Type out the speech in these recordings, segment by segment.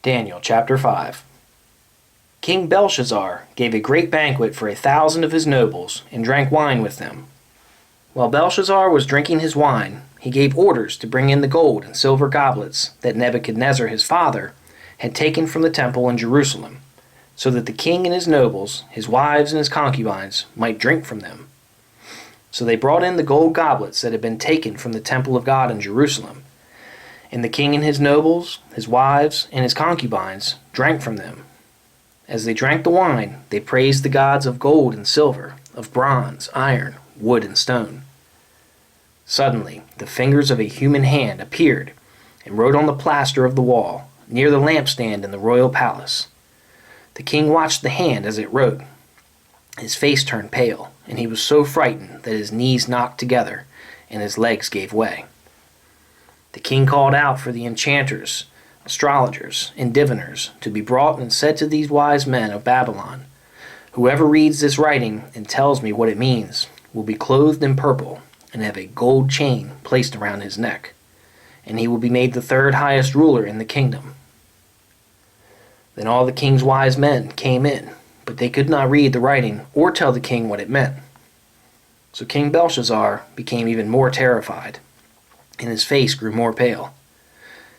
Daniel chapter 5. King Belshazzar gave a great banquet for 1,000 of his nobles, and drank wine with them. While Belshazzar was drinking his wine, he gave orders to bring in the gold and silver goblets that Nebuchadnezzar his father had taken from the temple in Jerusalem, so that the king and his nobles, his wives and his concubines, might drink from them. So they brought in the gold goblets that had been taken from the temple of God in Jerusalem, and the king and his nobles, his wives, and his concubines drank from them. As they drank the wine, they praised the gods of gold and silver, of bronze, iron, wood, and stone. Suddenly, the fingers of a human hand appeared and wrote on the plaster of the wall, near the lampstand in the royal palace. The king watched the hand as it wrote. His face turned pale, and he was so frightened that his knees knocked together and his legs gave way. The king called out for the enchanters, astrologers, and diviners to be brought, and said to these wise men of Babylon, "Whoever reads this writing and tells me what it means will be clothed in purple and have a gold chain placed around his neck, and he will be made the third highest ruler in the kingdom." Then all the king's wise men came in, but they could not read the writing or tell the king what it meant. So King Belshazzar became even more terrified, and his face grew more pale.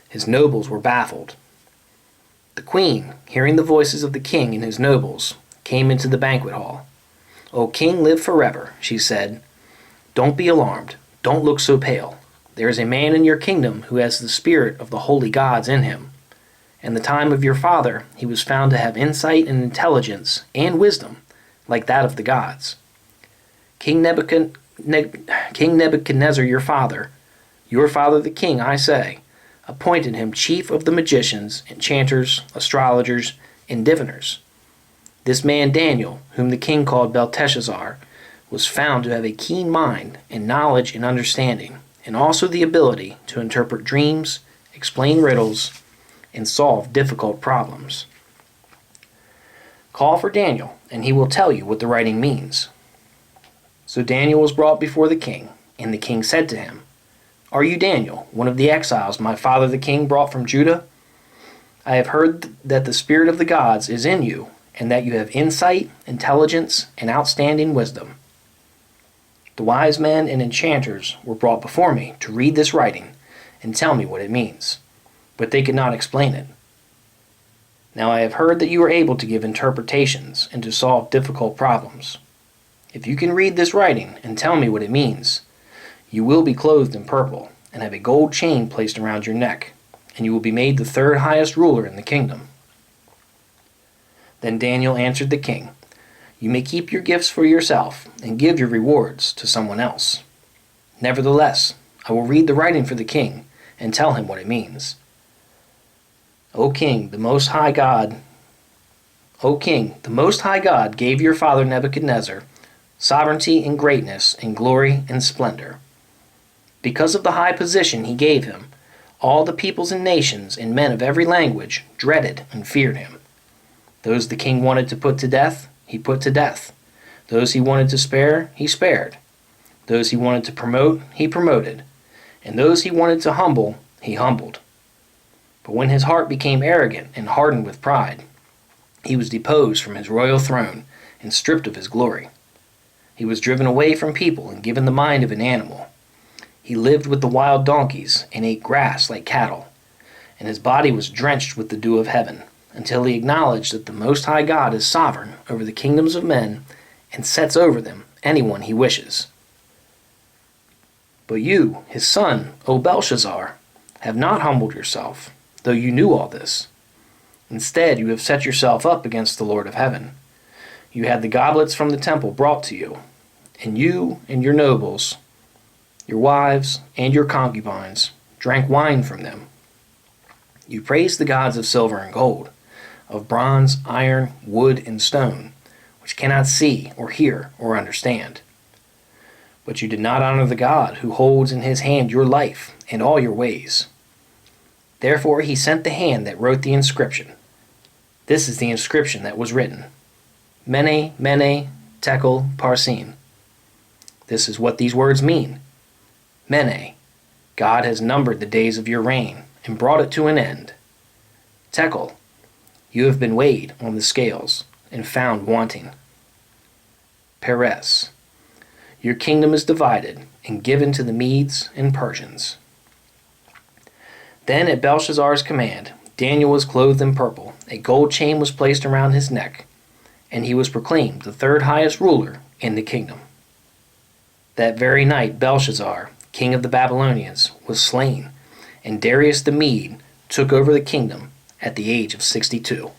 His nobles were baffled. The queen, hearing the voices of the king and his nobles, came into the banquet hall. "O king, live forever," she said. "Don't be alarmed. Don't look so pale. There is a man in your kingdom who has the spirit of the holy gods in him. In the time of your father, he was found to have insight and intelligence and wisdom like that of the gods. King Nebuchadnezzar, your father the king, I say, appointed him chief of the magicians, enchanters, astrologers, and diviners. This man Daniel, whom the king called Belteshazzar, was found to have a keen mind and knowledge and understanding, and also the ability to interpret dreams, explain riddles, and solve difficult problems. Call for Daniel, and he will tell you what the writing means." So Daniel was brought before the king, and the king said to him, "Are you Daniel, one of the exiles my father the king brought from Judah? I have heard that the spirit of the gods is in you, and that you have insight, intelligence, and outstanding wisdom." The wise men and enchanters were brought before me to read this writing and tell me what it means, but they could not explain it. Now I have heard that you are able to give interpretations and to solve difficult problems. If you can read this writing and tell me what it means, you will be clothed in purple and have a gold chain placed around your neck, and you will be made the third highest ruler in the kingdom." Then Daniel answered the king, "You may keep your gifts for yourself and give your rewards to someone else. Nevertheless, I will read the writing for the king and tell him what it means. O king, the Most High God gave your father Nebuchadnezzar sovereignty and greatness and glory and splendor. Because of the high position he gave him, all the peoples and nations and men of every language dreaded and feared him. Those the king wanted to put to death, he put to death. Those he wanted to spare, he spared. Those he wanted to promote, he promoted. And those he wanted to humble, he humbled. But when his heart became arrogant and hardened with pride, he was deposed from his royal throne and stripped of his glory. He was driven away from people and given the mind of an animal. He lived with the wild donkeys and ate grass like cattle, and his body was drenched with the dew of heaven, until he acknowledged that the Most High God is sovereign over the kingdoms of men and sets over them anyone he wishes. But you, his son, O Belshazzar, have not humbled yourself, though you knew all this. Instead, you have set yourself up against the Lord of heaven. You had the goblets from the temple brought to you, and you and your nobles, your wives, and your concubines drank wine from them. You praised the gods of silver and gold, of bronze, iron, wood, and stone, which cannot see or hear or understand. But you did not honor the God who holds in his hand your life and all your ways. Therefore he sent the hand that wrote the inscription. This is the inscription that was written: Mene, Mene, Tekel, Parsin. This is what these words mean. Mene, God has numbered the days of your reign and brought it to an end. Tekel, you have been weighed on the scales and found wanting. Peres, your kingdom is divided and given to the Medes and Persians. Then at Belshazzar's command, Daniel was clothed in purple, a gold chain was placed around his neck, and he was proclaimed the third highest ruler in the kingdom. That very night Belshazzar, king of the Babylonians, was slain, and Darius the Mede took over the kingdom at the age of 62.